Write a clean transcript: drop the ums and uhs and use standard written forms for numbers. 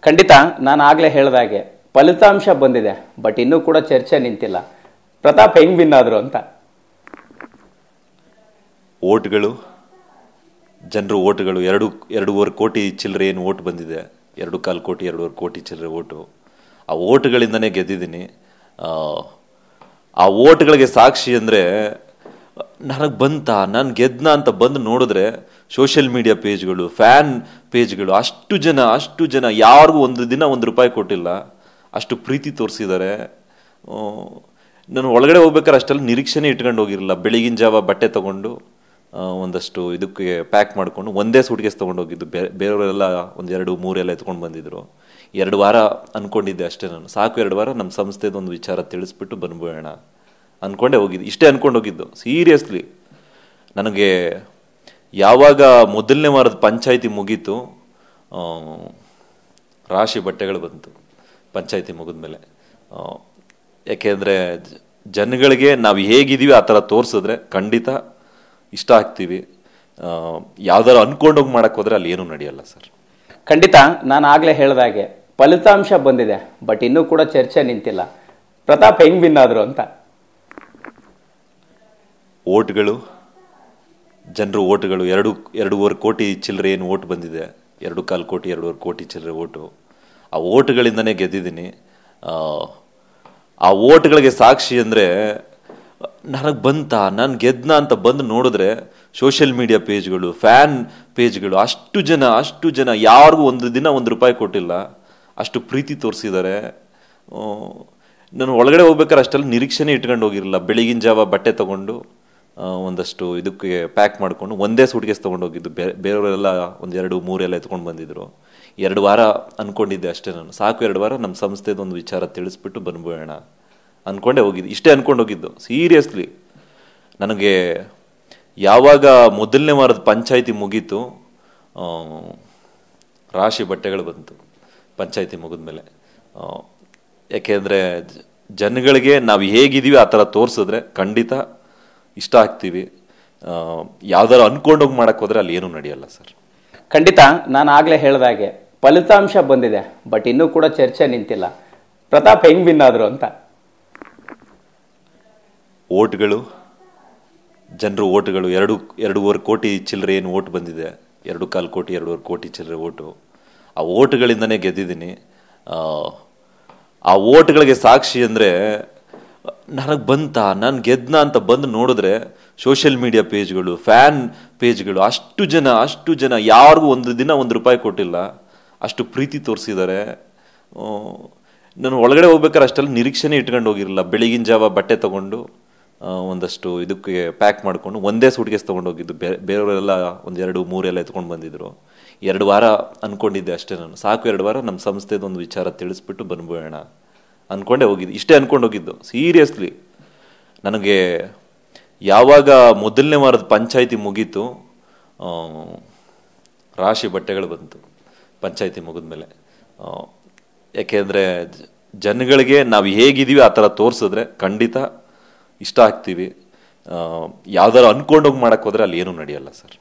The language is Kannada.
ಖಂಡಿತ ನಾನು ಆಗ್ಲೇ ಹೇಳಿದಾಗೆ ಫಲಿತಾಂಶ ಬಂದಿದೆ, ಬಟ್ ಇನ್ನೂ ಕೂಡ ಚರ್ಚೆ ನಿಂತಿಲ್ಲ. ಪ್ರತಾಪ್ ಹೆಂಗ್ ವಿನ್ ಆದ್ರು ಅಂತ. ಓಟ್ಗಳು, ಜನರು ಓಟ್ಗಳು 2.5 ಕೋಟಿ ಚಿಲ್ಲರೆ ಏನು ಓಟ್ ಬಂದಿದೆ, 2.25 ಕೋಟಿ 2.5 ಕೋಟಿ ಚಿಲ್ಲರೆ ಓಟು. ಆ ಓಟ್ಗಳಿಂದನೇ ಗೆದ್ದಿದ್ದೀನಿ. ಆ ಓಟ್ಗಳಿಗೆ ಸಾಕ್ಷಿ ಅಂದರೆ ನನಗೆ ನಾನು ಗೆದ್ನ ಅಂತ ಬಂದು ನೋಡಿದ್ರೆ ಸೋಷಿಯಲ್ ಮೀಡಿಯಾ ಪೇಜ್ಗಳು, ಫ್ಯಾನ್ ಪೇಜ್ಗಳು, ಅಷ್ಟು ಜನ ಯಾರಿಗೂ ಒಂದು ದಿನ ₹1 ಕೊಟ್ಟಿಲ್ಲ, ಅಷ್ಟು ಪ್ರೀತಿ ತೋರಿಸಿದ್ದಾರೆ. ನಾನು ಒಳಗಡೆ ಹೋಗ್ಬೇಕಾದ್ರೆ ಅಷ್ಟೆಲ್ಲ ನಿರೀಕ್ಷೆನೇ ಇಟ್ಕೊಂಡು ಹೋಗಿರಲಿಲ್ಲ. ಬೆಳಗಿನ ಜಾವ ಬಟ್ಟೆ ತೊಗೊಂಡು ಒಂದಷ್ಟು ಇದಕ್ಕೆ ಪ್ಯಾಕ್ ಮಾಡಿಕೊಂಡು ಒಂದೇ ಸೂಟ್ಕೇಸ್ ತೊಗೊಂಡು ಹೋಗಿದ್ದು. ಬೇರೆಯವರೆಲ್ಲ 1, 2, 3 ಎಲ್ಲ ಎತ್ಕೊಂಡು ಬಂದಿದ್ರು. 2 ವಾರ ಅಂದ್ಕೊಂಡಿದ್ದೆ ಅಷ್ಟೇ. ನಾನು ಸಾಕು 2 ವಾರ ನಮ್ಮ ಸಂಸ್ಥೆದೊಂದು ವಿಚಾರ ತಿಳಿಸ್ಬಿಟ್ಟು ಬಂದ್ಬೋಣ ಅಂದ್ಕೊಂಡೇ ಹೋಗಿದ್ದು. ಇಷ್ಟೇ ಅಂದ್ಕೊಂಡು ಹೋಗಿದ್ದು. ಸೀರಿಯಸ್ಲಿ ನನಗೆ ಯಾವಾಗ ಮೊದಲನೇ ವಾರದ ಪಂಚಾಯಿತಿ ಮುಗೀತು, ರಾಶಿ ಬಟ್ಟೆಗಳು ಬಂತು ಪಂಚಾಯಿತಿ ಮುಗಿದ್ಮೇಲೆ. ಯಾಕೆಂದರೆ ಜನಗಳಿಗೆ ನಾವು ಹೇಗಿದ್ದೀವಿ ಆ ಥರ ತೋರಿಸಿದ್ರೆ ಖಂಡಿತ ಇಷ್ಟ ಆಗ್ತೀವಿ. ಯಾವ್ದಾರು ಅನ್ಕೊಂಡೋಗಿ ಮಾಡಕ್ಕೆ ಹೋದ್ರೆ ಅಲ್ಲಿ ಏನೂ ನಡೆಯಲ್ಲ ಸರ್. ಖಂಡಿತ ನಾನು ಆಗ್ಲೇ ಹೇಳಿದಾಗೆ ಫಲಿತಾಂಶ ಬಂದಿದೆ, ಬಟ್ ಇನ್ನೂ ಕೂಡ ಚರ್ಚೆ ನಿಂತಿಲ್ಲ. ಪ್ರತಾಪ್ ಹೆಂಗ್ ವಿನ್ ಆದ್ರು ಅಂತ. ಓಟ್ಗಳು, ಜನರು ಓಟ್ಗಳು 2.5 ಕೋಟಿ ಚಿಲ್ಲರೆ ಏನು ಓಟ್ ಬಂದಿದೆ, 2.25 ಕೋಟಿ 2.5 ಕೋಟಿ ಚಿಲ್ಲರೆ ಓಟು. ಆ ಓಟ್ಗಳಿಂದನೇ ಗೆದ್ದಿದ್ದೀನಿ. ಆ ಓಟ್ಗಳಿಗೆ ಸಾಕ್ಷಿ ಅಂದರೆ ನನಗೆ ನಾನು ಗೆದ್ನ ಅಂತ ಬಂದು ನೋಡಿದ್ರೆ ಸೋಷಿಯಲ್ ಮೀಡಿಯಾ ಪೇಜ್ಗಳು, ಫ್ಯಾನ್ ಪೇಜ್ಗಳು, ಅಷ್ಟು ಜನ ಯಾರಿಗೂ ಒಂದು ದಿನ ₹1 ಕೊಟ್ಟಿಲ್ಲ, ಅಷ್ಟು ಪ್ರೀತಿ ತೋರಿಸಿದ್ದಾರೆ. ನಾನು ಒಳಗಡೆ ಹೋಗ್ಬೇಕಾದ್ರೆ ಅಷ್ಟೆಲ್ಲ ನಿರೀಕ್ಷೆನೇ ಇಟ್ಕೊಂಡು ಹೋಗಿರಲಿಲ್ಲ. ಬೆಳಗಿನ ಜಾವ ಬಟ್ಟೆ ತೊಗೊಂಡು ಒಂದಷ್ಟು ಇದಕ್ಕೆ ಪ್ಯಾಕ್ ಮಾಡಿಕೊಂಡು ಒಂದೇ ಸೂಟ್ಕೇಸ್ ತೊಗೊಂಡು ಹೋಗಿದ್ದು. ಬೇರೆಯವರೆಲ್ಲ 1, 2, 3 ಎಲ್ಲ ಎತ್ಕೊಂಡು ಬಂದಿದ್ರು. 2 ವಾರ ಅಂದ್ಕೊಂಡಿದ್ದೆ ಅಷ್ಟೇ. ನಾನು ಸಾಕು 2 ವಾರ ನಮ್ಮ ಸಂಸ್ಥೆದೊಂದು ವಿಚಾರ ತಿಳಿಸ್ಬಿಟ್ಟು ಬಂದ್ಬೋಣ ಅಂದ್ಕೊಂಡೇ ಹೋಗಿದ್ದು. ಇಷ್ಟೇ ಅಂದ್ಕೊಂಡು ಹೋಗಿದ್ದು. ಸೀರಿಯಸ್ಲಿ ನನಗೆ ಯಾವಾಗ ಮೊದಲನೇ ವಾರದ ಪಂಚಾಯಿತಿ ಮುಗೀತು, ರಾಶಿ ಬಟ್ಟೆಗಳು ಬಂತು ಪಂಚಾಯಿತಿ ಮುಗಿದ್ಮೇಲೆ. ಯಾಕೆಂದರೆ ಜನಗಳಿಗೆ ನಾವು ಹೇಗಿದ್ದೀವಿ ಆ ಥರ ತೋರಿಸಿದ್ರೆ ಖಂಡಿತ ಇಷ್ಟ ಆಗ್ತೀವಿ. ಯಾವ್ದಾರು ಅನ್ಕೊಂಡೋಗಿ ಮಾಡಕ್ಕೆ ಹೋದ್ರೆ ಅಲ್ಲಿ ಏನೂ ನಡೆಯಲ್ಲ ಸರ್. ಖಂಡಿತ ನಾನು ಆಗ್ಲೇ ಹೇಳಿದಾಗೆ ಫಲಿತಾಂಶ ಬಂದಿದೆ, ಬಟ್ ಇನ್ನೂ ಕೂಡ ಚರ್ಚೆ ನಿಂತಿಲ್ಲ. ಪ್ರತಾಪ್ ಹೆಂಗ್ ವಿನ್ ಆದ್ರು ಅಂತ. ಓಟ್ಗಳು, ಜನರು ಓಟ್ಗಳು 2.5 ಕೋಟಿ ಚಿಲ್ಲರೆ ಏನು ಓಟ್ ಬಂದಿದೆ, 2.25 ಕೋಟಿ 2.5 ಕೋಟಿ ಚಿಲ್ಲರೆ ಓಟು. ಆ ಓಟ್ಗಳಿಂದನೇ ಗೆದ್ದಿದ್ದೀನಿ. ಆ ಓಟ್ಗಳಿಗೆ ಸಾಕ್ಷಿ ಅಂದರೆ ನನಗೆ ನಾನು ಗೆದ್ನ ಅಂತ ಬಂದು ನೋಡಿದ್ರೆ ಸೋಷಿಯಲ್ ಮೀಡಿಯಾ ಪೇಜ್ಗಳು, ಫ್ಯಾನ್ ಪೇಜ್ಗಳು, ಅಷ್ಟು ಜನ ಯಾರಿಗೂ ಒಂದು ದಿನ ₹1 ಕೊಟ್ಟಿಲ್ಲ, ಅಷ್ಟು ಪ್ರೀತಿ ತೋರಿಸಿದ್ದಾರೆ. ನಾನು ಒಳಗಡೆ ಹೋಗ್ಬೇಕಾದ್ರೆ ಅಷ್ಟೆಲ್ಲ ನಿರೀಕ್ಷೆನೇ ಇಟ್ಕೊಂಡು ಹೋಗಿರಲಿಲ್ಲ. ಬೆಳಗಿನ ಜಾವ ಬಟ್ಟೆ ತೊಗೊಂಡು ಒಂದಷ್ಟು ಇದಕ್ಕೆ ಪ್ಯಾಕ್ ಮಾಡಿಕೊಂಡು ಒಂದೇ ಸೂಟ್ಕೇಸ್ ತೊಗೊಂಡು ಹೋಗಿದ್ದು. ಬೇರೆಯವರೆಲ್ಲ 1, 2, 3 ಎಲ್ಲ ಎತ್ಕೊಂಡು ಬಂದಿದ್ರು. 2 ವಾರ ಅಂದ್ಕೊಂಡಿದ್ದೆ ಅಷ್ಟೇ. ನಾನು ಸಾಕು 2 ವಾರ ನಮ್ಮ ಸಂಸ್ಥೆದೊಂದು ವಿಚಾರ ತಿಳಿಸ್ಬಿಟ್ಟು ಬಂದ್ಬೋಣ ಅಂದ್ಕೊಂಡೇ ಹೋಗಿದ್ದು. ಇಷ್ಟೇ ಅಂದ್ಕೊಂಡು ಹೋಗಿದ್ದು. ಸೀರಿಯಸ್ಲಿ ನನಗೆ ಯಾವಾಗ ಮೊದಲನೇ ವಾರದ ಪಂಚಾಯಿತಿ ಮುಗೀತು, ರಾಶಿ ಬಟ್ಟೆಗಳು ಬಂತು ಪಂಚಾಯಿತಿ ಮುಗಿದ್ಮೇಲೆ. ಯಾಕೆಂದರೆ ಜನಗಳಿಗೆ ನಾವು ಹೇಗಿದ್ದೀವಿ ಆ ಥರ ತೋರಿಸಿದ್ರೆ ಖಂಡಿತ ಇಷ್ಟ ಆಗ್ತೀವಿ. ಯಾವ್ದಾರು ಅನ್ಕೊಂಡೋಗಿ ಮಾಡಕ್ಕೆ ಹೋದ್ರೆ ಅಲ್ಲಿ ಏನೂ ನಡೆಯಲ್ಲ ಸರ್.